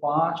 5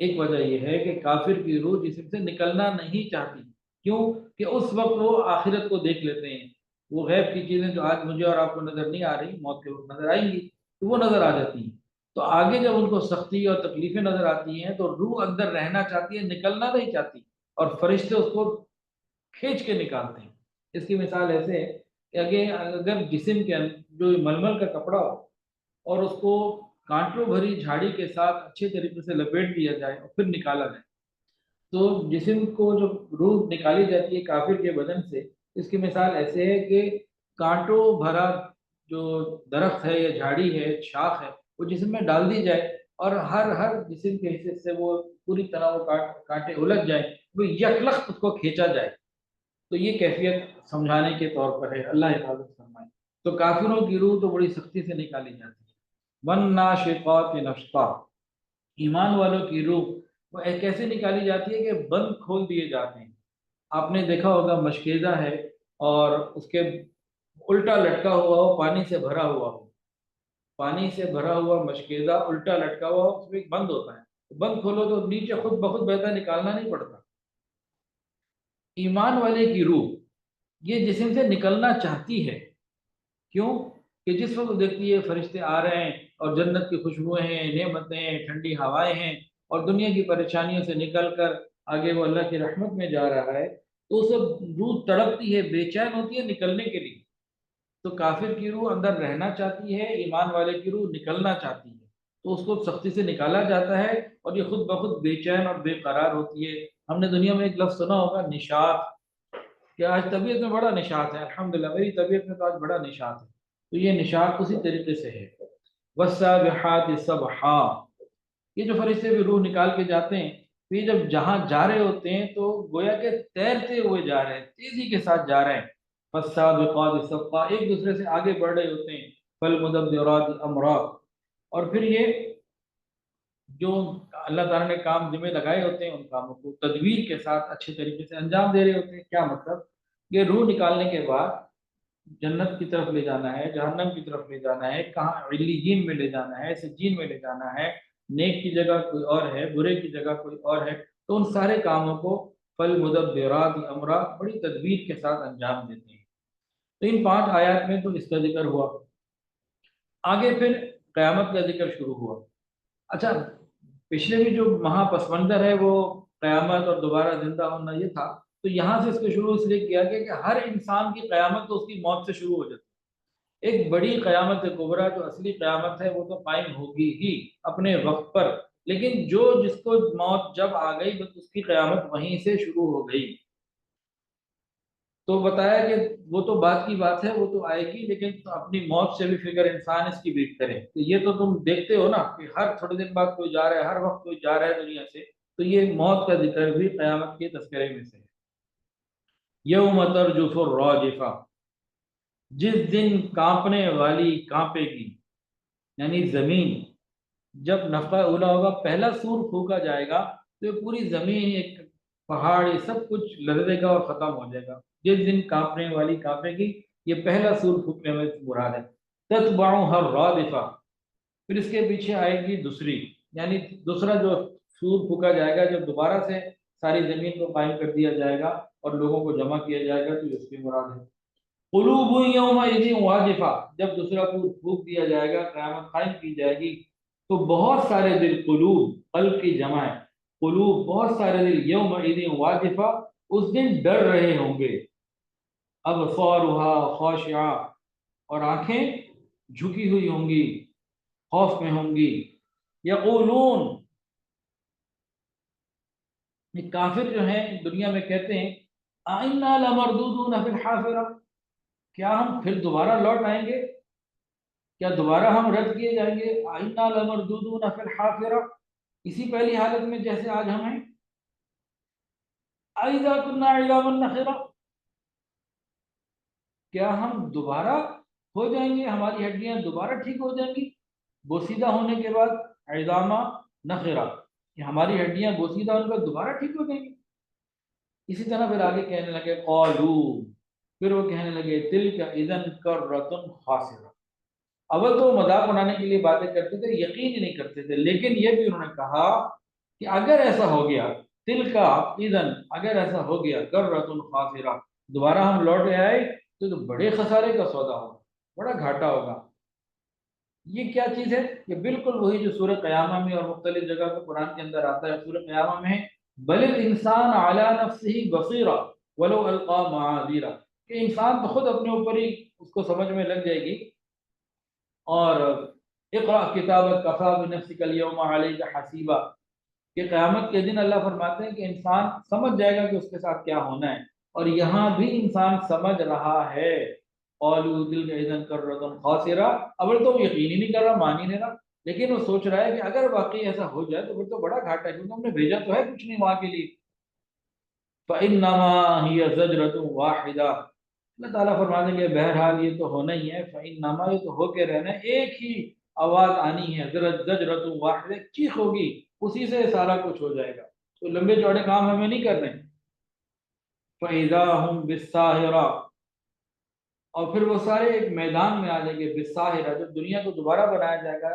ایک وجہ یہ ہے کہ کافر کی روح جسم سے نکلنا نہیں چاہتی، کیوں کہ اس وقت وہ آخرت کو دیکھ لیتے ہیں، وہ غیب کی چیزیں جو آج مجھے اور آپ کو نظر نہیں آ رہی، موت کے وقت نظر آئیں گی تو وہ نظر آ جاتی ہیں، تو آگے جب ان کو سختی اور تکلیفیں نظر آتی ہیں تو روح اندر رہنا چاہتی ہے، نکلنا نہیں چاہتی، اور فرشتے اس کو کھینچ کے نکالتے ہیں۔ اس کی مثال ایسے ہے کہ اگر جسم کے جو ململ کا کپڑا ہو اور اس کو کانٹوں بھری جھاڑی کے ساتھ اچھے طریقے سے لپیٹ دیا جائے اور پھر نکالا جائے، تو جسم کو جو روح نکالی جاتی ہے کافر کے بدن سے، اس کی مثال ایسے ہے کہ کانٹوں بھرا جو درخت ہے یا جھاڑی ہے، شاخ ہے، وہ جسم میں ڈال دی جائے اور ہر جسم کے حصے سے وہ پوری طرح وہ کانٹے الجھ جائیں، وہ یکلخت اس کو کھینچا جائے، تو یہ کیفیت سمجھانے کے طور پر ہے، اللہ حفاظت فرمائے۔ تو کافروں کی روح تو بڑی سختی سے نکالی جاتی ہے۔ والناشطات نشطا، ایمان والوں کی روح وہ کیسے نکالی جاتی ہے کہ بند کھول دیے جاتے ہیں۔ آپ نے دیکھا ہوگا مشکیزہ ہے اور اس کے الٹا لٹکا ہوا ہو، پانی سے بھرا ہوا ہو، پانی سے بھرا ہوا مشکیزہ الٹا لٹکا ہوا ہو، اس میں ایک بند ہوتا ہے، بند کھولو تو نیچے خود بخود بہتا، نکالنا نہیں پڑتا۔ ایمان والے کی روح یہ جسم سے نکلنا چاہتی ہے، کیوں کہ جس وقت دیکھتی ہے فرشتے آ رہے ہیں اور جنت کی خوشبوئیں ہیں، نعمتیں ہیں، ٹھنڈی ہوائیں ہیں، اور دنیا کی پریشانیوں سے نکل کر آگے وہ اللہ کی رحمت میں جا رہا ہے، تو اسے روح تڑپتی ہے، بے چین ہوتی ہے نکلنے کے لیے۔ تو کافر کی روح اندر رہنا چاہتی ہے، ایمان والے کی روح نکلنا چاہتی ہے، تو اس کو سختی سے نکالا جاتا ہے، اور یہ خود بخود بے چین اور بے قرار ہوتی ہے۔ ہم نے دنیا میں ایک لفظ سنا ہوگا نشاط، کہ آج طبیعت میں بڑا نشاط ہے، الحمدللہ میری طبیعت میں تو آج بڑا نشاط ہے، تو یہ نشاط اسی طریقے سے ہے۔ والسابحات سبحا، یہ جو فرشتے بھی روح نکال کے جاتے ہیں، تو یہ جب جہاں جا رہے ہوتے ہیں تو گویا کہ تیرتے ہوئے جا رہے ہیں، تیزی کے ساتھ جا رہے ہیں۔ فالسابقات سبقا، ایک دوسرے سے آگے بڑھ رہے ہوتے ہیں۔ فالمدبرات امرا، اور پھر یہ جو اللہ تعالیٰ نے کام ذمہ لگائے ہوتے ہیں ان کاموں کو تدبیر کے ساتھ اچھے طریقے سے انجام دے رہے ہوتے ہیں۔ کیا مطلب؟ یہ روح نکالنے کے بعد جنت کی طرف لے جانا ہے، جہنم کی طرف لے جانا ہے، کہاں علیین میں لے جانا ہے، سجین میں لے جانا ہے، نیک کی جگہ کوئی اور ہے، برے کی جگہ کوئی اور ہے، تو ان سارے کاموں کو فالمدبرات امرا بڑی تدبیر کے ساتھ انجام دیتے ہیں۔ تو ان 5 آیات میں تو اس کا ذکر ہوا، آگے پھر قیامت کا ذکر شروع ہوا۔ اچھا، پچھلے بھی جو مہا پس منظر ہے وہ قیامت اور دوبارہ زندہ ہونا یہ تھا، تو یہاں سے اس کو شروع اس لیے کیا گیا کہ ہر انسان کی قیامت تو اس کی موت سے شروع ہو جاتی ہے۔ ایک بڑی قیامت کبریٰ جو اصلی قیامت ہے وہ تو قائم ہوگی ہی اپنے وقت پر، لیکن جس کو موت جب آ گئی بس اس کی قیامت وہیں سے شروع ہو گئی۔ تو بتایا کہ وہ تو بات کی بات ہے، وہ تو آئے گی، لیکن اپنی موت سے بھی فکر انسان اس کی بیٹ کرے۔ تو یہ تو تم دیکھتے ہو نا کہ ہر تھوڑے دن بعد کوئی جا رہا ہے، ہر وقت کوئی جا رہا ہے دنیا سے، تو یہ موت کا ذکر بھی قیامت کے تذکرے میں سے ہے۔ یوم ترجف الراجفہ، جس دن کانپنے والی کانپے گی، یعنی زمین جب نفخہ اولا ہوگا، پہلا سور پھونکا جائے گا تو یہ پوری زمین، ایک پہاڑ، یہ سب کچھ لرزے گا اور ختم ہو جائے گا۔ جس دن کانپنے والی کانپے گی، یہ پہلا سور پھونکنے میں مراد ہے۔ تتبعها الرادفہ، پھر اس کے پیچھے آئے گی دوسری، یعنی دوسرا جو سور پھونکا جائے گا جب دوبارہ سے ساری زمین کو قائم کر دیا جائے گا اور لوگوں کو جمع کیا جائے گا، تو یہ اس کی مراد ہے۔ قلوب یومئذ واجفہ، جب دوسرا سور پھونک دیا جائے گا، قیامت قائم کی جائے گی، تو بہت سارے دل، قلوب قلب کی جمع ہے، قلوب بہت سارے دل، یومئذ واجفہ اس دن ڈر رہے ہوں گے۔ ابصارها خاشعہ، اور آنکھیں جھکی ہوئی ہوں گی، خوف میں ہوں گی۔ یقولون، یہ کافر جو ہیں دنیا میں کہتے ہیں آئنا لمردودون فی الحافرہ، کیا ہم پھر دوبارہ لوٹ آئیں گے، کیا دوبارہ ہم رد کیے جائیں گے؟ آئنا لمردودون فی الحافرہ، اسی پہلی حالت میں جیسے آج ہم ہیں۔ اذا كنا عظاما نخرہ، کیا ہم دوبارہ ہو جائیں گے، ہماری ہڈیاں دوبارہ ٹھیک ہو جائیں گی بوسیدہ ہونے کے بعد؟ عظاما نخرہ، کہ ہماری ہڈیاں بوسیدہ ہونے کے بعد دوبارہ ٹھیک ہو جائیں گی۔ اسی طرح پھر آگے کہنے لگے قالو، پھر وہ کہنے لگے تلک اذا کرۃ خاسرہ، اول تو وہ مذاق بنانے کے لیے باتیں کرتے تھے، یقین ہی نہیں کرتے تھے، لیکن یہ بھی انہوں نے کہا کہ اگر ایسا ہو گیا، دل کا اذن اگر ایسا ہو گیا کرۃ خاسرہ، دوبارہ ہم لوٹ آئے تو بڑے خسارے کا سودا ہوگا، بڑا گھاٹا ہوگا۔ یہ کیا چیز ہے؟ یہ بالکل وہی جو سورہ قیامہ میں اور مختلف جگہ پہ قرآن کے اندر آتا ہے۔ سورہ قیامہ میں بل الانسان علی نفسہ بصیرہ ولو القی معاذیرہ، کہ انسان تو خود اپنے اوپر ہی اس کو سمجھ میں لگ جائے گی۔ اور اقرأ کتابک کفی بنفسک اليوم علیک حسیبا، کہ قیامت کے دن اللہ فرماتے ہیں کہ انسان سمجھ جائے گا کہ اس کے ساتھ کیا ہونا ہے، اور یہاں بھی انسان سمجھ رہا ہے۔ قالوا تلک اذا کرۃ خاسرہ، اول تو وہ یقین ہی نہیں کر رہا، مان ہی نہیں رہا، لیکن وہ سوچ رہا ہے کہ اگر واقعی ایسا ہو جائے تو پھر تو بڑا گھاٹا ہے، کیونکہ ہم نے بھیجا تو ہے کچھ نہیں وہاں کے لیے۔ فإنما هي زجرۃ واحدہ، اللہ تعالیٰ فرما دیں گے بہرحال یہ تو ہونا ہی ہے، فإنما، یہ تو ہو کے رہنا ہے، ایک ہی آواز آنی ہے، زجرۃ واحدہ، چیخ ہوگی، اسی سے سارا کچھ ہو جائے گا، تو لمبے چوڑے کام ہمیں نہیں کرنے۔ فإذا هم بالساہرہ، اور پھر وہ سارے ایک میدان میں آ جائیں گے، بالساہرہ، جب دنیا کو دوبارہ بنایا جائے گا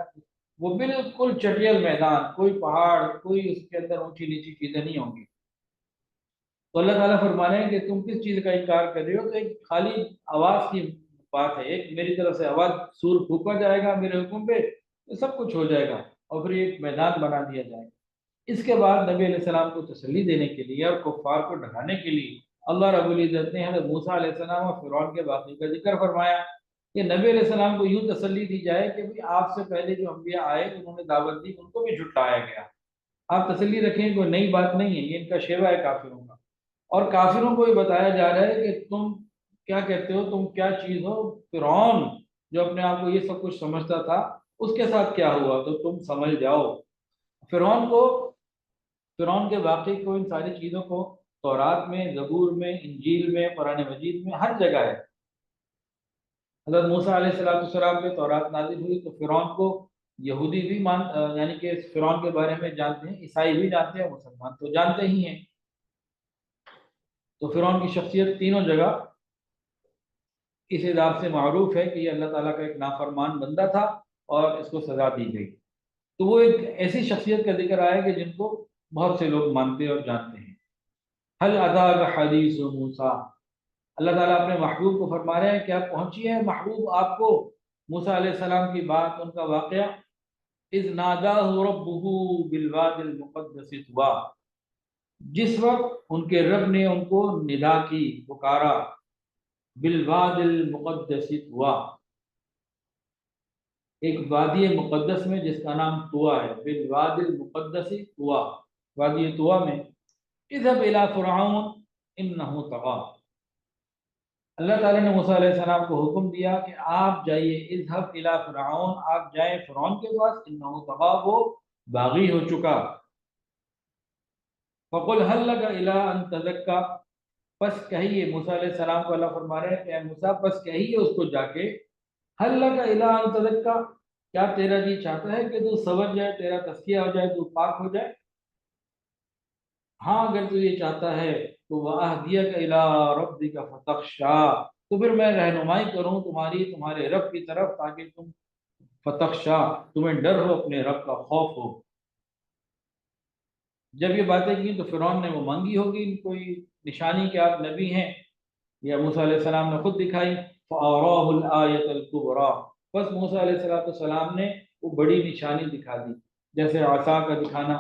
وہ بالکل چٹیل میدان، کوئی پہاڑ، کوئی اس کے اندر اونچی نیچی چیزیں نہیں ہوں گی۔ تو اللہ تعالیٰ فرما رہے ہیں کہ تم کس چیز کا انکار کر رہے ہو؟ تو ایک خالی آواز کی بات ہے، ایک میری طرف سے آواز، سور پھونکا جائے گا میرے حکم پہ تو سب کچھ ہو جائے گا، اور پھر ایک میدان بنا دیا جائے گا۔ اس کے بعد نبی علیہ السلام کو تسلی دینے کے لیے اور کفار کو ڈرانے کے لیے اللہ رب العزت نے حضرت موسیٰ علیہ السلام اور فرعون کے واقعے کا ذکر فرمایا کہ نبی علیہ السلام کو یوں تسلی دی جائے کہ بھی آپ سے پہلے جو انبیاء آئے انہوں نے دعوت دی، ان کو بھی جھٹلایا گیا، آپ تسلی رکھیں، کوئی نئی بات نہیں ہے، یہ ان کا شیوا ہے کافروں کا۔ اور کافروں کو یہ بتایا جا رہا ہے کہ تم کیا کہتے ہو، تم کیا چیز ہو، فرعون جو اپنے آپ کو یہ سب کچھ سمجھتا تھا اس کے ساتھ کیا ہوا تو تم سمجھ جاؤ۔ فرعون کو، فرعون کے واقعے کو، ان ساری چیزوں کو تورات میں، زبور میں، انجیل میں، قرآن مجید میں ہر جگہ ہے۔ حضرت موسیٰ علیہ السلام پہ تورات نازل ہوئی تو فرعون کو یہودی بھی یعنی کہ فرعون کے بارے میں جانتے ہیں، عیسائی بھی جانتے ہیں، مسلمان تو جانتے ہی ہیں۔ تو فرعون کی شخصیت تینوں جگہ اس اعتبار سے معروف ہے کہ یہ اللہ تعالیٰ کا ایک نافرمان بندہ تھا اور اس کو سزا دی گئی۔ تو وہ ایک ایسی شخصیت کا ذکر آیا کہ جن کو بہت سے لوگ مانتے اور جانتے ہیں۔ حل اتاک حدیث موسیٰ، اللہ تعالیٰ اپنے محبوب کو فرما رہے ہیں کہ آپ پہنچی ہے محبوب آپ کو موسیٰ علیہ السلام کی بات، ان کا واقعہ۔ اذ ناداہ ربہ بالوادی المقدس طویٰ، جس وقت ان کے رب نے ان کو ندا کی، پکارا، بالوادی المقدس طویٰ، ایک وادی مقدس میں جس کا نام طویٰ ہے، بالوادی المقدس طویٰ، وادی طویٰ میں، اذهب الى فرعون انه طغى، اللہ تعالیٰ نے موسیٰ علیہ السلام کو حکم دیا کہ آپ جائیے، اذهب الى فرعون، آپ جائیں فرعون کے پاس، انه طغى، وہ باغی ہو چکا۔ فقل هل لك الى ان تزكى، پس کہیے، موسیٰ علیہ السلام کو اللہ فرما رہے ہیں کہ اے موسیٰ پس کہیے اس کو جا کے، هل لك الى ان تزكى، کیا تیرا جی چاہتا ہے کہ تو سبر جائے، تیرا تزکیہ ہو جائے، تو پاک ہو جائے؟ ہاں اگر تو یہ چاہتا ہے تو وَأَهْدِيَكَ إِلَىٰ رَبِّكَ فَتَخْشَىٰ، تو پھر میں رہنمائی کروں تمہارے رب کی طرف، تاکہ تم فتخشا، تمہیں ڈر ہو، اپنے رب کا خوف ہو۔ جب یہ باتیں کی تو فرعون نے وہ مانگی ہوگی کوئی نشانی کہ آپ نبی ہیں، یا موسیٰ علیہ السلام نے خود دکھائی، فَأَرَاهُ الْآيَةَ الْكُبْرَىٰ، بس موسیٰ علیہ السلام نے وہ بڑی نشانی دکھا دی، جیسے عصا کا دکھانا۔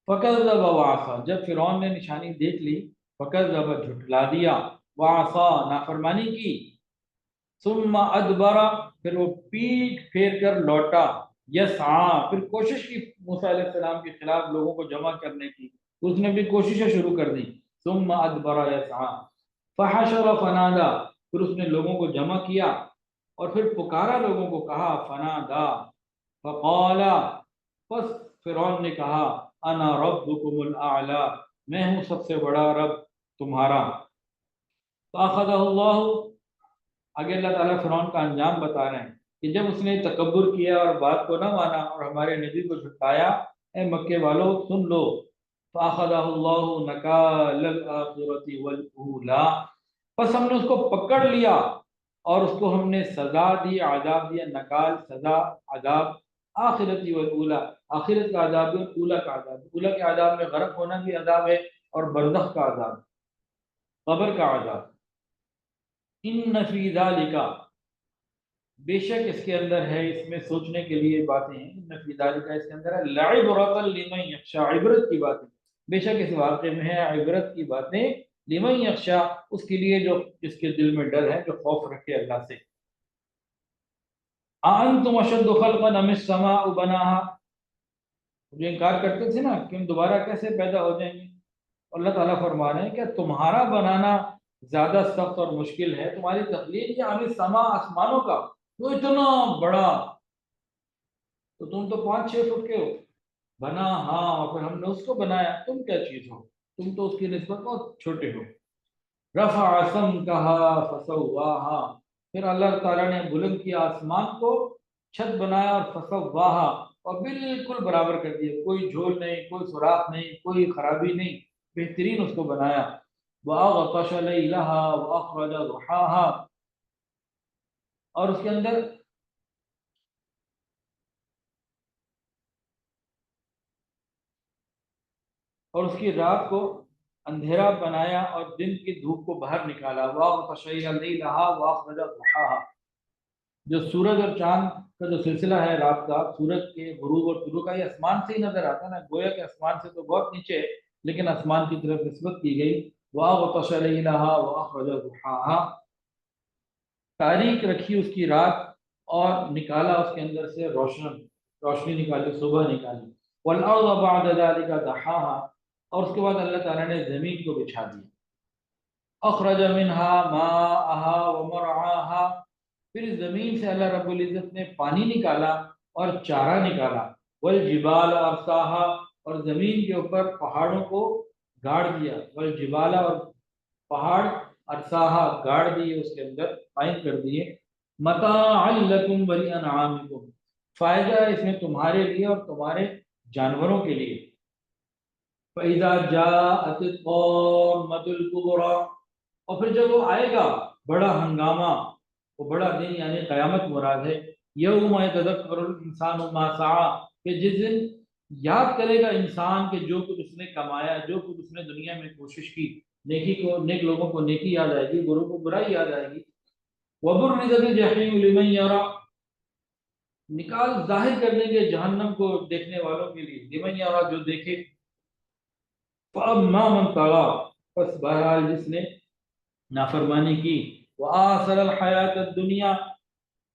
فَكَذَّبَ وَعَصَىٰ، جب فرعون نے نشانی دیکھ لی، فَكَذَّبَ، جھٹلا دیا، وَعَصَىٰ، نافرمانی کی، ثُمَّ أَدْبَرَ، پھر وہ پیٹھ پھیر کر لوٹا، یسعیٰ، پھر کوشش کی موسیٰ علیہ السلام کے خلاف لوگوں کو جمع کرنے کی، اس نے بھی کوششیں شروع کر دی، ثُمَّ أَدْبَرَ يَسعىٰ، فَحَشَرَ فَنَادَىٰ، پھر اس نے لوگوں کو جمع کیا اور پھر پکارا، لوگوں کو کہا، فنادا، فقال، پس فرعون نے کہا، انا ربکم الاعلی، میں ہوں سب سے بڑا رب تمہارا۔ فاخذہ اللہ، آگے اللہ تعالیٰ فرعون کا انجام بتا رہے ہیں کہ جب اس نے تکبر کیا اور بات کو نہ مانا اور ہمارے نبی کو جھٹلایا، اے مکے والو سن لو، فاخذہ اللہ نکال الآخرۃ والاولی، پس ہم نے اس کو پکڑ لیا اور اس کو ہم نے سزا دی، عذاب دیا، نکال، سزا، عذاب، آخرتی والاولا، آخرت کا عذاب ہے اور اولا کا عذاب ہے۔ اولا کے عذاب میں غرق ہونا بھی عذاب ہے، اور برزخ کا عذاب، قبر کا عذاب۔ ان فی ذالک، بے شک اس کے اندر ہے، اس میں سوچنے کے لیے باتیں ہیں، ان فی ذالک، اس کے اندر ہے لعبرۃ لمن یخشی، عبرت کی باتیں، بے شک اس واقعے میں ہے عبرت کی باتیں، لمن یخشی، اس کے لیے جو جس کے دل میں ڈر ہے، جو خوف رکھے اللہ سے۔ اانتم اشد خلقا ام السماء بناها، جو انکار کرتے تھے نا کہ ہم دوبارہ کیسے پیدا ہو جائیں گے، اللہ تعالیٰ فرما رہے ہیں کہ تمہارا بنانا زیادہ سخت اور مشکل ہے، تمہاری تخلیق یا ام السماء، آسمانوں کا، تو اتنا بڑا، تو تم تو 5-6 فٹ کے ہو، بنا ہاں، اور پھر ہم نے اس کو بنایا، تم کیا چیز ہو، تم تو اس کی نسبت بہت چھوٹے ہو۔ رفع سمکها فسواها، پھر اللہ تعالیٰ نے بلند کیا آسمان کو، چھت بنایا، اور فسواها، اور بالکل برابر کر دیا، کوئی جھول نہیں، کوئی سوراخ نہیں، کوئی خرابی نہیں، بہترین اس کو بنایا۔ وأغطش ليلها وأخرج ضحاها، اور اس کے اندر اور اس کی رات کو اندھیرا بنایا اور دن کی دھوپ کو باہر نکالا۔ وأغطش ليلها وأخرج ضحاها، جو سورج اور چاند کا جو سلسلہ ہے رات کا، سورج کے غروب اور طلوع کا، یہ آسمان سے ہی نظر آتا ہے نا، گویا کہ آسمان سے تو بہت نیچے ہے، لیکن آسمان کی طرف نسبت کی گئی۔ وأغطش ليلها وأخرج ضحاها، تاریک رکھی اس کی رات اور نکالا اس کے اندر سے روشنی نکالی، صبح نکالی۔ والارض بعد ذلك دحاها، اور اس کے بعد اللہ تعالیٰ نے زمین کو بچھا دیا۔ اخرج منها ماءها ومرعاها، پھر زمین سے اللہ رب العزت نے پانی نکالا اور چارہ نکالا۔ والجبال ارساها، اور زمین کے اوپر پہاڑوں کو گاڑ دیا۔ والجبال، اور پہاڑ، ارساها، گاڑ دیے، اس کے اندر قائم کر دیے۔ متاعا لکم ولانعامکم، فائدہ ہے اس میں تمہارے لیے اور تمہارے جانوروں کے لیے۔ فَإِذَا جَاءَتِ الطَّامَّةُ الْكُبْرىٰ، اور پھر جب وہ آئے گا بڑا ہنگامہ، وہ بڑا دن یعنی قیامت مراد ہے۔ یوم یتذکر الانسان ما سعی، کہ جس دن یاد کرے گا انسان کہ جو کچھ اس نے کمایا، جو کچھ اس نے دنیا میں کوشش کی، نیک لوگوں کو نیکی یاد آئے گی، بروں کو برائی یاد آئے گی۔ وبرزت الجحیم لمن یرا، نکال ظاہر کر دیں گے جہنم کو دیکھنے والوں کے لیے، لمن یرا، جو دیکھے۔ فاما من طغى، پس بہرحال جس نے نافرمانی کی، وآثر الحیات الدنیا،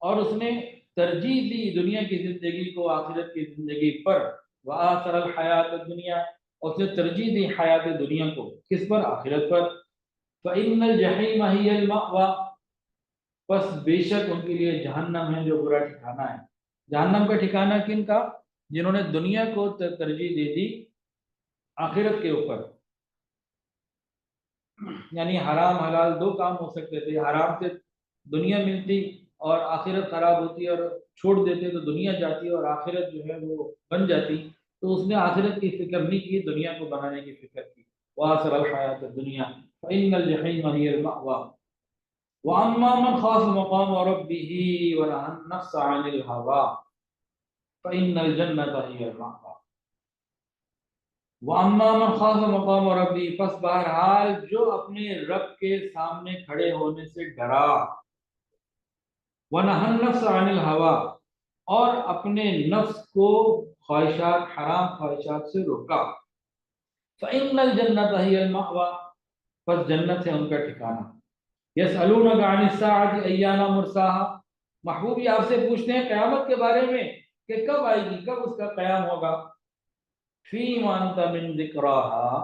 اور اس نے ترجیح دی دنیا کی زندگی کو آخرت کی زندگی پر۔ وآثر الحیات الدنیا، اور اس نے ترجیح دی حیات دنیا کو، کس پر؟ آخرت پر۔ فإن الجحیم ہی المأوى، پس بے شک ان کے لیے جہنم ہے جو برا ٹھکانہ ہے۔ جہنم کا ٹھکانہ کن کا؟ جنہوں نے دنیا کو ترجیح دے دی آخرت کے اوپر، یعنی حرام حلال دو کام ہو سکتے تھے، حرام سے دنیا ملتی اور آخرت خراب ہوتی، اور چھوڑ دیتے تو دنیا جاتی اور آخرت جو ہے وہ بن جاتی، تو اس نے آخرت کی فکر نہیں کی، دنیا کو بنانے کی فکر کی۔ وآثر الحیات الدنیا فإن الجحیم هی المأوى وأما من خاف مقام ربه ونهى النفس عن الهوى فإن الجنة هي المأوى۔ وَأَمَّا مَنْ خَافَ مَقَامَ رَبِّهِ، پس بہرحال جو اپنے رب کے سامنے کھڑے ہونے سے ڈرا۔ وَنَهَى النَّفْسَ عَنِ الْهَوَىٰ، اور اپنے نفس کو خواہشات، حرام خواہشات سے روکا۔ فَإِنَّ الْجَنَّةَ هِيَ الْمَأْوَىٰ، پس جنت ہے ان کا ٹھکانہ۔ يَسْأَلُونَكَ عَنِ السَّاعَةِ أَيَّانَ مُرْسَاهَا، محبوب یہ آپ سے پوچھتے ہیں قیامت کے بارے میں کہ کب آئے گی، کب اس کا قیام ہوگا۔ فِيمَ أَنْتَ مِنْ ذِكْرَاهَا،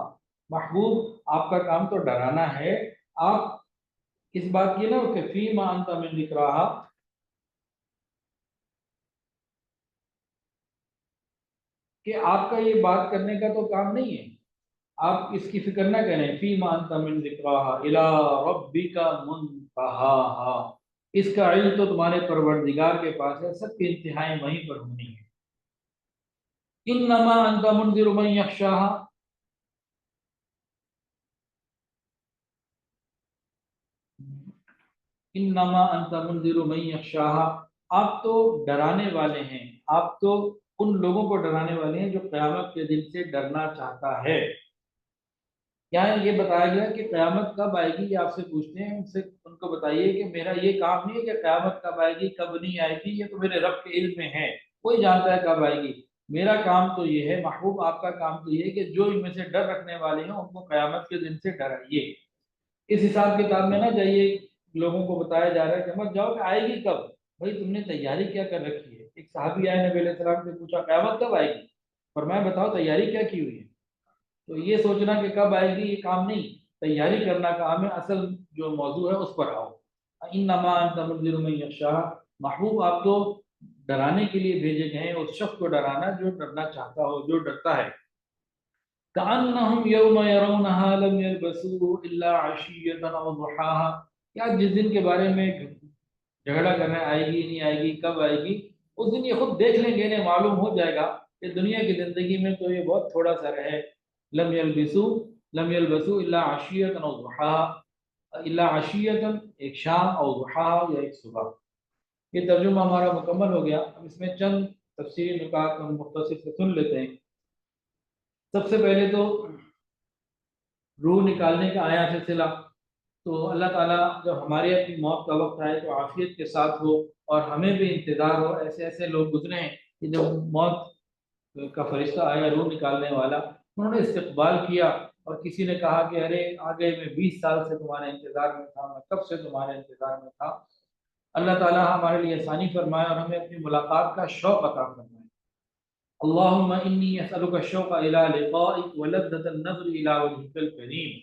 محبوب آپ کا کام تو ڈرانا ہے، آپ اس بات کی نہ کہ فِيمَ أَنْتَ مِنْ ذِكْرَاهَا، کہ آپ کا یہ بات کرنے کا تو کام نہیں ہے، آپ اس کی فکر نہ کریں۔ فِيمَ أَنْتَ مِنْ ذِكْرَاهَا إِلَىٰ رَبِّكَ مُنْتَهَاهَا، اس کا علم تو تمہارے پروردگار کے پاس ہے، سب کی انتہائیں وہیں پر ہونی ہے۔ إِنَّمَا أَنْتَ مُنْذِرُ مَنْ يَخْشَاهَا، انما انت منذر من یخشاها، آپ تو ڈرانے والے ہیں، آپ تو ان لوگوں کو ڈرانے والے ہیں جو قیامت کے دن سے ڈرنا چاہتا ہے۔ یہاں یہ بتایا گیا کہ قیامت کب آئے گی، یہ آپ سے پوچھتے ہیں، ان کو بتائیے کہ میرا یہ کام نہیں ہے کہ قیامت کب آئے گی کب نہیں آئے گی، یہ تو میرے رب کے علم میں ہے، کوئی جانتا ہے کب آئے گی۔ میرا کام تو یہ ہے، محبوب آپ کا کام تو یہ ہے کہ جو ان میں سے ڈر رکھنے والے ہیں ان کو قیامت کے دن سے ڈرائیے۔ اس حساب کتاب میں نہ جائیے، لوگوں کو بتایا جا رہا ہے کہ مت جاؤ کہ آئے گی کب، بھائی تم نے تیاری کیا کر رکھی ہے۔ ایک صحابی آئے نبی علیہ السلام سے پوچھا قیامت کب آئے گی، فرمایا بتاؤ تیاری کیا کی ہوئی ہے۔ تو یہ سوچنا کہ کب آئے گی یہ کام نہیں، تیاری کرنا کام ہے، اصل جو موضوع ہے اس پر آؤ۔ انما انت منذر من یخشاھا، محبوب آپ تو ڈرانے کے لیے بھیجے گئے ہیں، اس شخص کو ڈرانا جو ڈرنا چاہتا ہو، جو ڈرتا ہے۔ کأنہم یوم یرونہا لم یلبثوا الا عشیۃ او ضحاھا، کیا جس دن کے بارے میں جھگڑا کرنے آئے گی نہیں آئے گی کب آئے گی، اس دن یہ خود دیکھ لیں گے، انہیں معلوم ہو جائے گا کہ دنیا کی زندگی میں تو یہ بہت تھوڑا سا رہے۔ لم یلبسوا الا عشیۃ او ضحاھا، الا عشیۃ ایک شام، او ضحاھا یا ایک صبح۔ یہ ترجمہ ہمارا مکمل ہو گیا، اب اس میں چند تفسیری نکات ہم مختصر سے سن لیتے ہیں۔ سب سے پہلے تو روح نکالنے کا آیا سلسلہ، تو اللہ تعالیٰ جب ہمارے اپنی موت کا وقت آئے تو عافیت کے ساتھ ہو اور ہمیں بھی انتظار ہو۔ ایسے ایسے لوگ گزرے ہیں کہ جب موت کا فرشتہ آیا روح نکالنے والا، انہوں نے استقبال کیا، اور کسی نے کہا کہ ارے آگے میں 20 سال سے تمہارے انتظار میں تھا، میں کب سے تمہارے انتظار میں تھا۔ اللہ تعالیٰ ہمارے لیے آسانی فرمائے اور ہمیں اپنی ملاقات کا شوق عطا فرمائے۔ اللہم انی اسألک الشوق الی لقائک ولذۃ النظر الی وجہک الکریم۔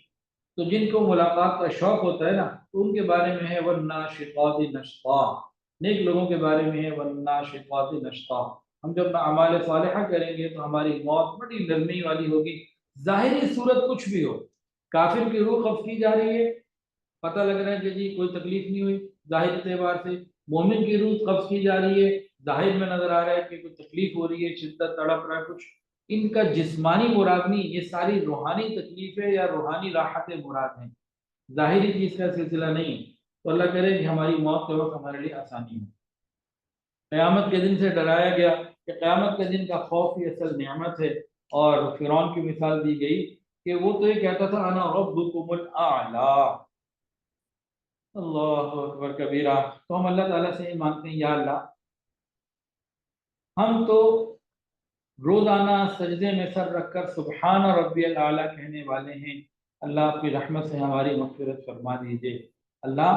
تو جن کو ملاقات کا شوق ہوتا ہے نا، تو ان کے بارے میں ہے والناشطات نشطا، نیک لوگوں کے بارے میں ہے والناشطات نشطا۔ ہم جب اعمال صالحہ کریں گے تو ہماری موت بڑی نرمی والی ہوگی، ظاہری صورت کچھ بھی ہو۔ کافر کی روح قبض کی جا رہی ہے، پتہ لگ رہا ہے کہ جی کوئی تکلیف نہیں ہوئی ظاہر اعتبار سے، مومن کی روح قبض کی جا رہی ہے، ظاہر میں نظر آ رہا ہے کہ کوئی تکلیف ہو رہی ہے، شدت تڑپ رہا ہے کچھ۔ ان کا جسمانی مراد نہیں، یہ ساری روحانی تکلیفیں یا روحانی راحتیں مراد ہیں، ظاہری چیز کا سلسلہ نہیں ہے۔ تو اللہ کرے کہ ہماری موت کے وقت ہمارے لیے آسانی ہو۔ قیامت کے دن سے ڈرایا گیا کہ قیامت کے دن کا خوف ہی اصل نعمت ہے، اور فرعون کی مثال دی گئی کہ وہ تو یہ کہتا تھا انا ربکم الاعلی، اللہ اکبر کبیرہ۔ تو ہم اللہ تعالیٰ سے یہ مانگتے ہیں یا اللہ ہم تو روزانہ سجدے میں سر رکھ کر سبحان ربی الاعلیٰ کہنے والے ہیں، اللہ آپ کی رحمت سے ہماری مغفرت فرما دیجئے۔ اللہ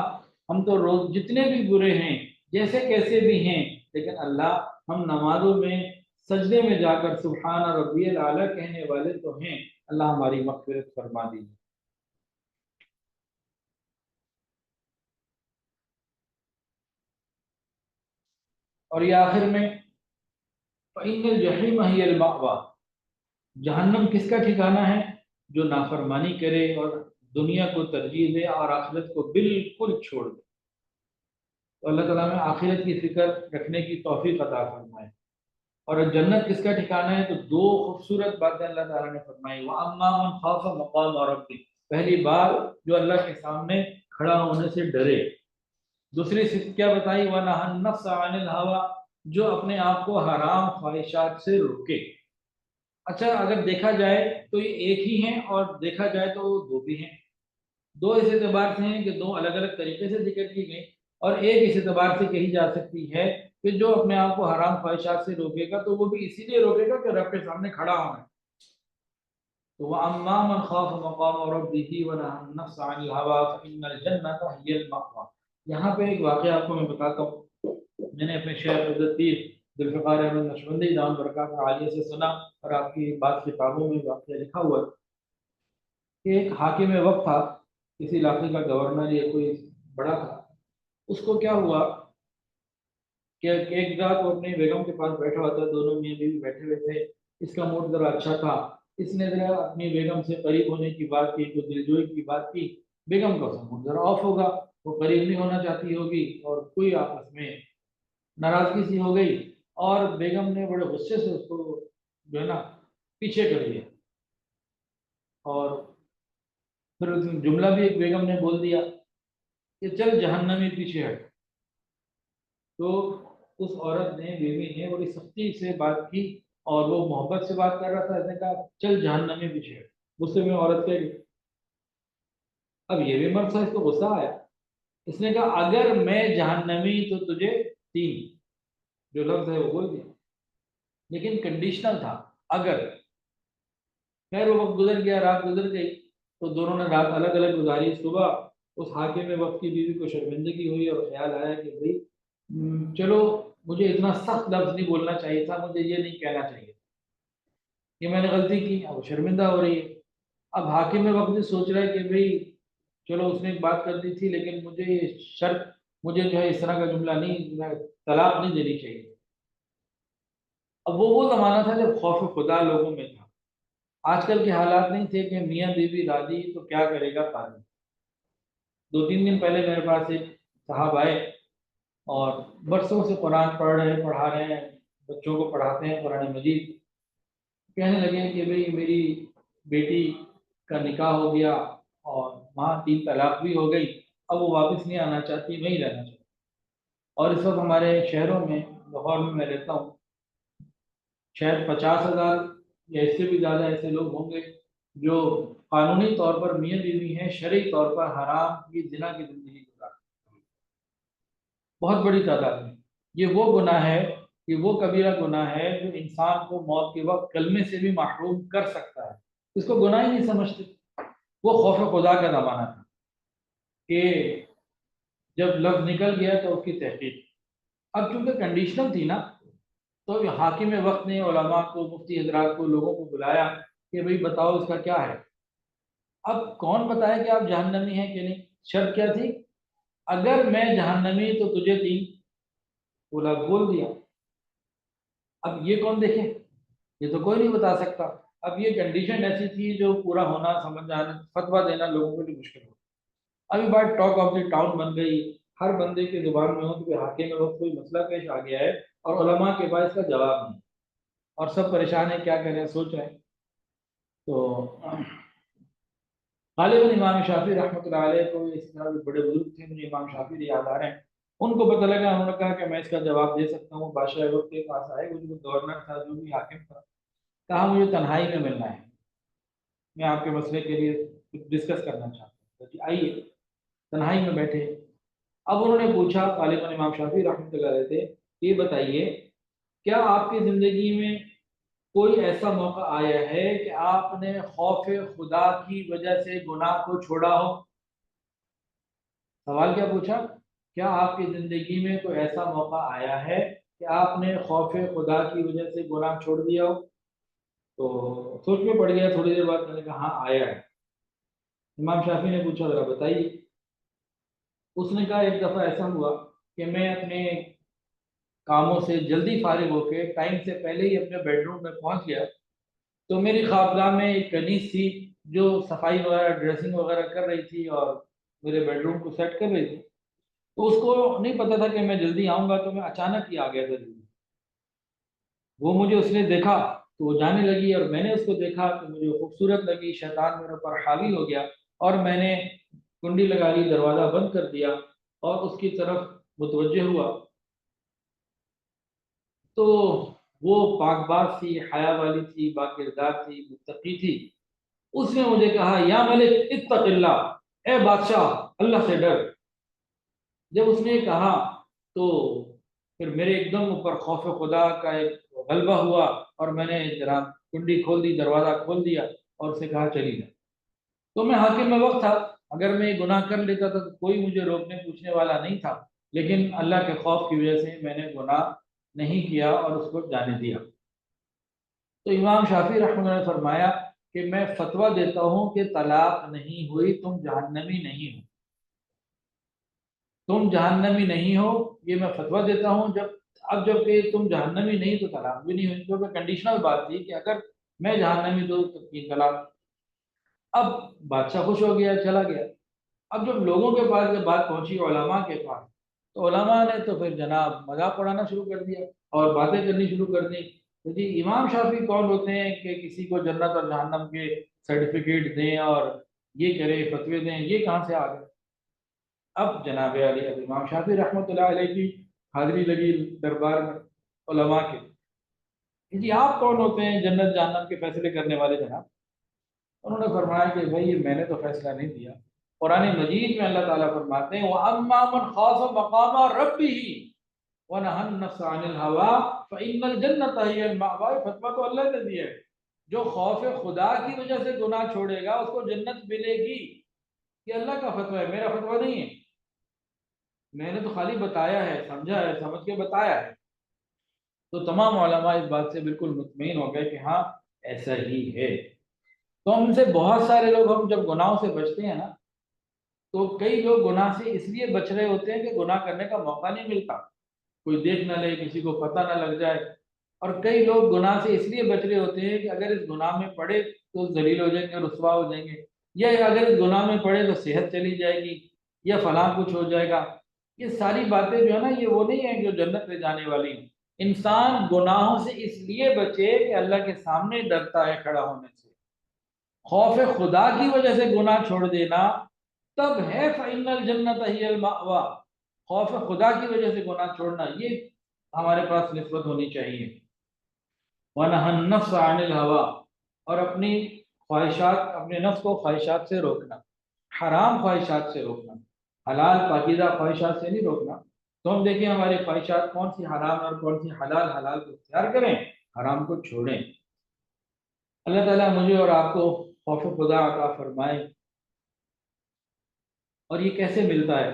ہم تو روز جتنے بھی برے ہیں، جیسے کیسے بھی ہیں، لیکن اللہ ہم نمازوں میں سجدے میں جا کر سبحان ربی الاعلیٰ کہنے والے تو ہیں، اللہ ہماری مغفرت فرما دیجئے۔ اور یہ آخر میں فَإِنَّ الْجَحِيمَ هِيَ الْمَأْوَىٰ، جہنم کس کا ٹھکانہ ہے؟ جو نافرمانی کرے اور دنیا کو ترجیح دے اور آخرت کو بالکل چھوڑ دے۔ تو اللہ تعالیٰ میں آخرت کی فکر رکھنے کی توفیق عطا فرمائے۔ اور جنت کس کا ٹھکانہ ہے؟ تو دو خوبصورت باتیں اللہ تعالیٰ نے فرمائی، وَأَمَّا مَنْ خَافَ مَقَامَ رَبِّهِ، پہلی بار جو اللہ کے سامنے کھڑا ہونے سے ڈرے۔ دوسری صفت کیا بتائی؟ وَنَهَى النَّفْسَ عَنِ الْهَوَىٰ، جو اپنے آپ کو حرام خواہشات سے روکے۔ اچھا اگر دیکھا جائے تو یہ ایک ہی ہیں، اور دیکھا جائے تو دو بھی ہیں۔ دو اس اعتبار سے ہیں کہ دو الگ الگ طریقے سے ذکر کی گئی، اور ایک اس اعتبار سے کہی جا سکتی ہے کہ جو اپنے آپ کو حرام خواہشات سے روکے گا تو وہ بھی اسی لیے روکے گا کہ رب کے سامنے کھڑا ہونا ہے۔ تو وَأَمَّا مَنْ خَافَ مَقَامَ رَبِّهِ وَنَهَى النَّفْسَ عَنِ الْهَوَىٰ فَإِنَّ الْجَنَّةَ هِيَ الْمَأْوَىٰ۔ یہاں پہ ایک واقعہ آپ کو میں بتاتا ہوں، میں نے اپنے شیخ حضرت پیر ذوالفقار احمد نقشبندی دامت برکاتہ عالیہ سے سنا، اور آپ کی بعض کتابوں میں واقعہ لکھا ہوا ہے کہ ایک حاکم وقت تھا، کسی علاقے کا گورنر یا کوئی بڑا تھا، اس کو کیا ہوا کہ ایک رات وہ اپنی بیگم کے پاس بیٹھا ہوا تھا، دونوں میاں بیوی بیٹھے ہوئے تھے، اس کا موڈ ذرا اچھا تھا، اس نے ذرا اپنی بیگم سے قریب ہونے کی بات کی، تو دلجوئی کی بات کی۔ بیگم کا موڈ ذرا آف ہوگا، وہ قریب نہیں ہونا چاہتی ہوگی، اور کوئی آپس میں ناراضگی سی ہو گئی، اور بیگم نے بڑے غصے سے اس کو جو ہے نا پیچھے کر دیا، اور پھر اس جملہ بھی ایک بیگم نے بول دیا کہ چل جہنمی پیچھے ہٹ۔ تو اس عورت نے بیوی نے بڑی سختی سے بات کی اور وہ محبت سے بات کر رہا تھا، اس نے کہا چل جہنم میں پیچھے۔ غصے میں عورت کہہ گئی۔ اب یہ بھی مرد تھا، اس کو غصہ آیا، اس نے کہا اگر میں جہنمی تو تجھے تین، جو لفظ ہے وہ بول دیا، لیکن کنڈیشنل تھا اگر۔ خیر وہ وقت گزر گیا، رات گزر گئی، تو دونوں نے رات الگ الگ گزاری۔ صبح اس حاکم وقت کی بیوی کو شرمندگی ہوئی اور خیال آیا کہ بھائی چلو مجھے اتنا سخت لفظ نہیں بولنا چاہیے تھا، مجھے یہ نہیں کہنا چاہیے، کہ میں نے غلطی کی، اب وہ شرمندہ ہو رہی ہے۔ اب حاکم وقت بھی سوچ رہا ہے کہ بھائی چلو اس نے ایک بات کر دی تھی، لیکن مجھے یہ شرط، مجھے جو ہے اس طرح کا جملہ نہیں، طلاق نہیں دینی چاہیے۔ اب وہ زمانہ تھا جب خوف خدا لوگوں میں تھا، آج کل کے حالات نہیں تھے کہ میاں بیوی راضی تو کیا کرے گا قاضی۔ دو تین دن پہلے میرے پاس ایک صاحب آئے اور برسوں سے قرآن پڑھا رہے ہیں، بچوں کو پڑھاتے ہیں قرآن مجید۔ کہنے لگے کہ بھئی میری بیٹی کا نکاح ہو گیا اور وہاں 3 طلاق بھی ہو گئی، اب وہ واپس نہیں آنا چاہتی، وہیں رہنا چاہتی۔ اور اس وقت ہمارے شہروں میں، لاہور میں رہتا ہوں، شاید 50,000 یا اس سے بھی زیادہ ایسے لوگ ہوں گے جو قانونی طور پر میاں بیوی ہیں، شرعی طور پر حرام کی زنا کی زندگی گزارتے ہیں، بہت بڑی تعداد میں۔ یہ وہ گناہ ہے، یہ وہ کبیرہ گناہ ہے جو انسان کو موت کے وقت کلمے سے بھی محروم کر سکتا ہے، اس کو گناہ ہی نہیں سمجھتے۔ وہ خوف خدا کا زمانہ تھا کہ جب لفظ نکل گیا تو اس کی تحقیق۔ اب چونکہ کنڈیشنل تھی نا، تو حاکم وقت نے علماء کو، مفتی حضرات کو، لوگوں کو بلایا کہ بھئی بتاؤ اس کا کیا ہے۔ اب کون بتائے کہ آپ جہنمی ہیں کہ نہیں؟ شرط کیا تھی؟ اگر میں جہنمی تو تجھے 3 بولا، بول دیا۔ اب یہ کون دیکھے؟ یہ تو کوئی نہیں بتا سکتا۔ اب یہ کنڈیشن ایسی تھی جو پورا ہونا، سمجھ آنا، فتویٰ دینا لوگوں کے لیے مشکل ہو۔ ابھی بات ٹاک آف دی ٹاؤن بن گئی، ہر بندے کی زبان میں ہو کہ حاکم میں وقت کوئی مسئلہ پیش آ گیا ہے اور علماء کے پاس اس کا جواب نہیں، اور سب پریشان ہیں، کیا کریں، سوچ رہے ہیں۔ تو غالباً امام شافعی رحمۃ اللہ علیہ کو، اس طرح کے بڑے بزرگ تھے، مجھے امام شافعی یاد آ رہے ہیں، ان کو پتہ لگا، انہوں نے کہا کہ میں اس کا جواب دے سکتا ہوں۔ بادشاہ وقت کے پاس آئے، وہ جو گورنر تھا، جو بھی حاکم تھا، کہا مجھے تنہائی میں ملنا ہے، میں آپ کے مسئلے کے لیے کچھ ڈسکس کرنا چاہتا ہوں، کہ آئیے۔ تنہائی میں بیٹھے، اب انہوں نے پوچھا، غالباً امام شافعی رحمۃ اللہ علیہ تھے، یہ بتائیے کیا آپ کی زندگی میں کوئی ایسا موقع آیا ہے کہ آپ نے خوف خدا کی وجہ سے گناہ کو چھوڑا ہو؟ سوال کیا پوچھا؟ کیا آپ کی زندگی میں کوئی ایسا موقع آیا ہے کہ آپ نے خوف خدا کی وجہ سے گناہ چھوڑ دیا ہو؟ تو سوچ میں پڑ گیا، تھوڑی دیر بعد میں نے کہا ہاں آیا ہے۔ امام شافعی نے پوچھا ذرا بتائیے۔ اس نے کہا ایک دفعہ ایسا ہوا کہ میں اپنے کاموں سے جلدی فارغ ہو کے ٹائم سے پہلے ہی اپنے بیڈ روم میں پہنچ گیا، تو میری خوابگاہ میں ایک کنیز تھی جو صفائی وغیرہ، ڈریسنگ وغیرہ کر رہی تھی اور میرے بیڈ روم کو سیٹ کر رہی تھی۔ تو اس کو نہیں پتا تھا کہ میں جلدی آؤں گا، تو میں اچانک ہی آ گیا تھا جلدی۔ وہ مجھے اس نے دیکھا تو وہ جانے لگی، اور میں نے اس کو دیکھا کہ مجھے خوبصورت لگی، شیطان میرے اوپر حاوی ہو گیا، اور میں نے کنڈی لگا لی، دروازہ بند کر دیا اور اس کی طرف متوجہ ہوا۔ تو وہ پاک باز تھی، حیا والی تھی، باکردار تھی، متقی تھی۔ اس نے مجھے کہا یا ملک اتق اللہ، اے بادشاہ اللہ سے ڈر۔ جب اس نے کہا تو پھر میرے ایک دم اوپر خوف خدا کا ایک غلبہ ہوا، اور میں نے جناب کنڈی کھول دی، دروازہ کھول دیا اور اسے کہا چلی جا۔ تو میں حاکم میں وقت تھا، اگر میں یہ گناہ کر لیتا تھا تو کوئی مجھے روکنے پوچھنے والا نہیں تھا، لیکن اللہ کے خوف کی وجہ سے میں نے گناہ نہیں کیا اور اس کو جانے دیا۔ تو امام شافعی رحمۃ اللہ نے فرمایا کہ میں فتویٰ دیتا ہوں کہ طلاق نہیں ہوئی، تم جہنمی نہیں ہو، تم جہنمی نہیں ہو، یہ میں فتویٰ دیتا ہوں۔ اب جب کہ تم جہنمی نہیں تو طلاق بھی نہیں ہوئی، کیونکہ کنڈیشنل بات تھی کہ اگر میں جہنمی تو 3 طلاق۔ اب بادشاہ خوش ہو گیا، چلا گیا۔ اب جب لوگوں کے پاس جب بات پہنچی علماء کے پاس، تو علماء نے تو پھر جناب مذاق اڑانا شروع کر دیا اور باتیں کرنی شروع کر دی کہ جی امام شافعی کون ہوتے ہیں کہ کسی کو جنت اور جہنم کے سرٹیفکیٹ دیں اور یہ کرے، فتوے دیں، یہ کہاں سے آ گئے؟ اب جناب علی، اب امام شافعی رحمۃ اللہ علیہ کی حاضری لگی دربار میں علماء کے، کہ جی آپ کون ہوتے ہیں جنت جہنم کے فیصلے کرنے والے جناب؟ انہوں نے فرمایا کہ بھائی یہ میں نے تو فیصلہ نہیں دیا، قرآن مجید میں اللہ تعالیٰ فرماتے ہیں وَأَمَّا مَنْ خَافَ مَقَامَ رَبِّهِ وَنَهَى النَّفْسَ عَنِ الْهَوَىٰ فَإِنَّ الْجَنَّةَ هِيَ الْمَأْوَىٰ۔ فتویٰ تو اللہ نے دیا ہے، جو خوف خدا کی وجہ سے گناہ چھوڑے گا اس کو جنت ملے گی۔ یہ اللہ کا فتویٰ ہے، میرا فتویٰ نہیں ہے، میں نے تو خالی بتایا ہے، سمجھا ہے، سمجھ کے بتایا ہے۔ تو تمام علماء اس بات سے بالکل مطمئن ہو گئے کہ ہاں ایسا ہی ہے۔ تو ہم سے بہت سارے لوگ، ہم جب گناہوں سے بچتے ہیں نا، تو کئی لوگ گناہ سے اس لیے بچ رہے ہوتے ہیں کہ گناہ کرنے کا موقع نہیں ملتا، کوئی دیکھ نہ لے، کسی کو پتہ نہ لگ جائے۔ اور کئی لوگ گناہ سے اس لیے بچ رہے ہوتے ہیں کہ اگر اس گناہ میں پڑے تو ذلیل ہو جائیں گے، رسوا ہو جائیں گے، یا اگر اس گناہ میں پڑے تو صحت چلی جائے گی، یا فلاں کچھ ہو جائے گا۔ یہ ساری باتیں جو ہے نا، یہ وہ نہیں ہیں جو جنت لے جانے والی ہیں۔ انسان گناہوں سے اس لیے بچے کہ اللہ کے سامنے ڈرتا ہے کھڑا ہونے سے، خوف خدا کی وجہ سے گناہ چھوڑ دینا تب ہے فَإِنَّ الْجَنَّةَ هِيَ الْمَأْوَىٰ۔ خوف خدا کی وجہ سے گناہ چھوڑنا، یہ ہمارے پاس نسبت ہونی چاہیے۔ وَنَهَى النَّفْسَ عَنِ الْهَوَىٰ، اور اپنی خواہشات، اپنے نفس کو خواہشات سے روکنا، حرام خواہشات سے روکنا، حلال پاکیزہ خواہشات سے نہیں روکنا۔ تو ہم دیکھیں ہماری خواہشات کون سی حرام اور کون سی حلال، حلال کو اختیار کریں، حرام کو چھوڑیں۔ اللہ تعالیٰ مجھے اور آپ کو خوف خدا عطا فرمائے۔ اور یہ کیسے ملتا ہے؟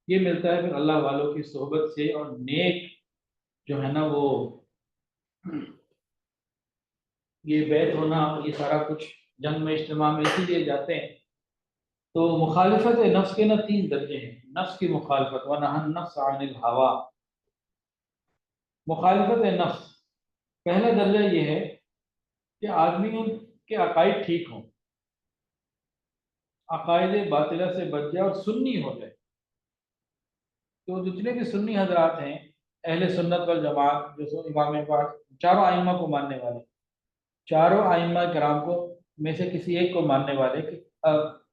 یہ ملتا ہے پھر اللہ والوں کی صحبت سے، اور نیک جو ہے نا وہ یہ بیت ہونا، یہ سارا کچھ جنگ میں اجتماع میں اسی لیے جاتے ہیں۔ تو مخالفت نفس کے نا 3 درجے ہیں۔ نفس کی مخالفت، وَنَهَى النَّفْسَ عَنِ الْهَوَىٰ، مخالفت نفس، پہلا درجہ یہ ہے کہ آدمی کے عقائد ٹھیک ہوں، عقائد باطلہ سے بچ جائے اور سنی ہو جائے۔ تو جتنے بھی سنی حضرات ہیں، اہل سنت والجماعت، جو امام پاک چاروں ائمہ کو ماننے والے، چاروں ائمہ کرام کو میں سے کسی ایک کو ماننے والے،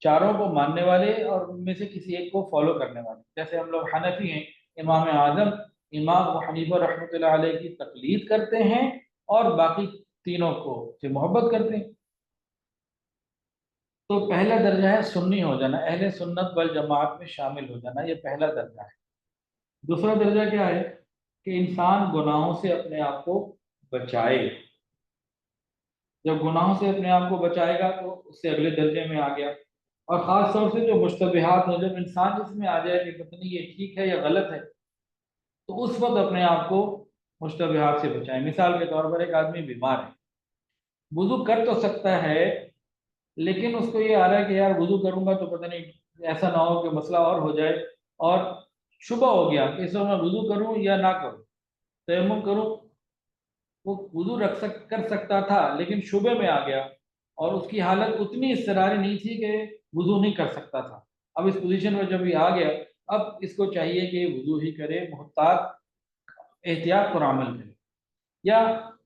چاروں کو ماننے والے اور ان میں سے کسی ایک کو فالو کرنے والے۔ جیسے ہم لوگ حنفی ہیں، امام اعظم امام ابو حنیفہ رحمۃ اللہ علیہ کی تقلید کرتے ہیں اور باقی تینوں کو سے محبت کرتے ہیں۔ تو پہلا درجہ ہے سنی ہو جانا، اہل سنت والجماعت میں شامل ہو جانا، یہ پہلا درجہ ہے۔ دوسرا درجہ کیا ہے؟ کہ انسان گناہوں سے اپنے آپ کو بچائے۔ جب گناہوں سے اپنے آپ کو بچائے گا تو اس سے اگلے درجے میں آ گیا۔ اور خاص طور سے جو مشتبہات ہیں، جب انسان اس میں آ جائے کہ پتہ نہیں یہ ٹھیک ہے یا غلط ہے، تو اس وقت اپنے آپ کو مشتبہات سے بچائیں۔ مثال کے طور پر ایک آدمی بیمار ہے، وضو کر تو سکتا ہے، لیکن اس کو یہ آ رہا ہے کہ یار وضو کروں گا تو پتہ نہیں ایسا نہ ہو کہ مسئلہ اور ہو جائے، اور شبہ ہو گیا کہ اس وقت میں وضو کروں یا نہ کروں، تیمم کروں۔ وہ وضو کر سکتا تھا لیکن شبے میں آ گیا، اور اس کی حالت اتنی اضطراری نہیں تھی کہ وضو نہیں کر سکتا تھا۔ اب اس پوزیشن میں جب یہ آ گیا، اب اس کو چاہیے کہ وضو ہی کرے، محتاط احتیاط پر عمل کرے۔ یا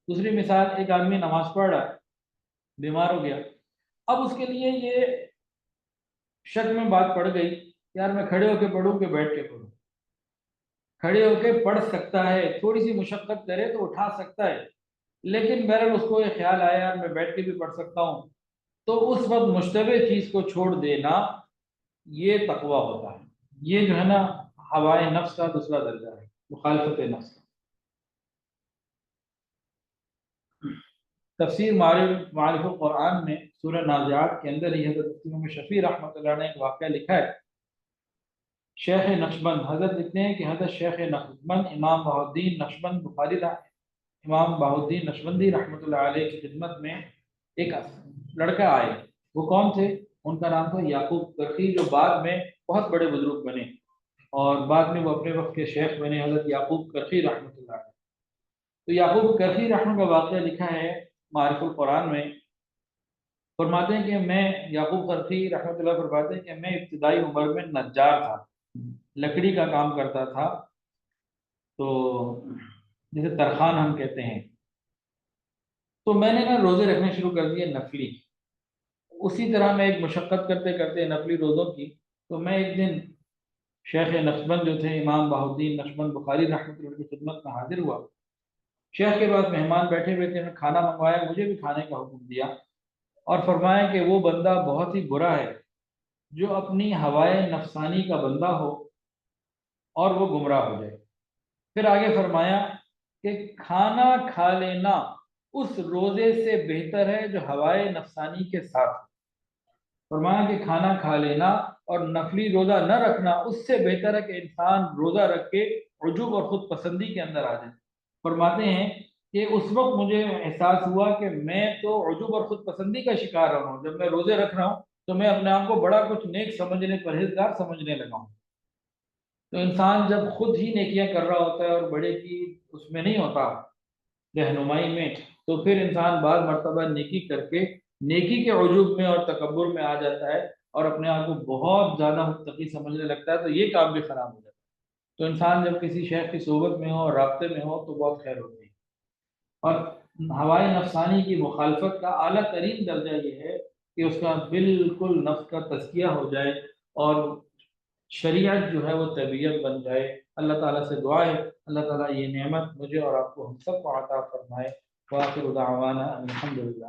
دوسری مثال، ایک آدمی نماز پڑھ رہا ہے، بیمار ہو گیا، اب اس کے لیے یہ شک میں بات پڑ گئی، یار میں کھڑے ہو کے پڑھوں کہ بیٹھ کے پڑھوں؟ کھڑے ہو کے پڑھ سکتا ہے، تھوڑی سی مشقت کرے تو اٹھا سکتا ہے، لیکن بہرحال اس کو یہ خیال آیا یار میں بیٹھ کے بھی پڑھ سکتا ہوں، تو اس وقت مشتبہ چیز کو چھوڑ دینا یہ تقویٰ ہوتا ہے۔ یہ جو ہے نا ہوائے نفس کا دوسرا درجہ ہے، مخالفت نفس کا۔ تفسیر معارف القرآن میں سورہ نازعات کے اندر ہی حضرت امام شفیع رحمۃ اللہ نے ایک واقعہ لکھا ہے۔ شیخ نقشبند حضرت لکھتے ہیں کہ حضرت شیخ نقشبند امام بہاء الدین نقشبند بخاری امام بہاء الدین نقشبندی رحمۃ اللہ علیہ کی خدمت میں ایک لڑکا آئے۔ وہ کون تھے؟ ان کا نام تھا یعقوب کرخی، جو بعد میں بہت بڑے بزرگ بنے اور بعد میں وہ اپنے وقت کے شیخ بنے، حضرت یعقوب کرخی رحمۃ اللہ علیہ۔ تو یعقوب کرخی رحمۃ کا واقعہ لکھا ہے معارف القرآن میں۔ فرماتے ہیں کہ میں، یعقوب کرخی رحمۃ اللہ فرماتے ہیں کہ میں ابتدائی عمر میں نجار تھا، لکڑی کا کام کرتا تھا، تو جسے ترخان ہم کہتے ہیں۔ تو میں نے نا روزے رکھنے شروع کر دیے نفلی۔ اسی طرح میں ایک مشقت کرتے کرتے نفلی روزوں کی، تو میں ایک دن شیخ نقشبند جو تھے امام بہاؤالدین نقشبند بخاری رحمۃ اللہ کی خدمت میں حاضر ہوا۔ شیخ کے پاس مہمان بیٹھے ہوئے تھے، انہوں نے کھانا منگوایا، مجھے بھی کھانے کا حکم دیا اور فرمایا کہ وہ بندہ بہت ہی برا ہے جو اپنی ہوائے نفسانی کا بندہ ہو اور وہ گمراہ ہو جائے۔ پھر آگے فرمایا کہ کھانا کھا لینا اس روزے سے بہتر ہے جو ہوائے نفسانی کے ساتھ ہو۔ فرمایا کہ کھانا کھا لینا اور نفلی روزہ نہ رکھنا اس سے بہتر ہے کہ انسان روزہ رکھ کے عجوب اور خود پسندی کے اندر آ جائے۔ فرماتے ہیں کہ اس وقت مجھے احساس ہوا کہ میں تو عجوب اور خود پسندی کا شکار رہا ہوں، جب میں روزے رکھ رہا ہوں تو میں اپنے آپ کو بڑا کچھ نیک سمجھنے پرہیزگار سمجھنے لگا ہوں۔ تو انسان جب خود ہی نیکیاں کر رہا ہوتا ہے اور بڑے کی اس میں نہیں ہوتا رہنمائی میں، تو پھر انسان بعض مرتبہ نیکی کر کے نیکی کے عجوب میں اور تکبر میں آ جاتا ہے اور اپنے آپ کو بہت زیادہ متقی سمجھنے لگتا ہے، تو یہ کام بھی خراب ہو جاتا ہے۔ تو انسان جب کسی شیخ کی صحبت میں ہو اور رابطے میں ہو تو بہت خیر ہوتی ہے۔ اور ہوائے نفسانی کی مخالفت کا اعلیٰ ترین درجہ یہ ہے کہ اس کا بالکل نفس کا تزکیہ ہو جائے اور شریعت جو ہے وہ طبیعت بن جائے۔ اللہ تعالیٰ سے دعا ہے اللہ تعالیٰ یہ نعمت مجھے اور آپ کو ہم سب کو عطا فرمائے۔ وآخر دعوانا ان الحمد للہ۔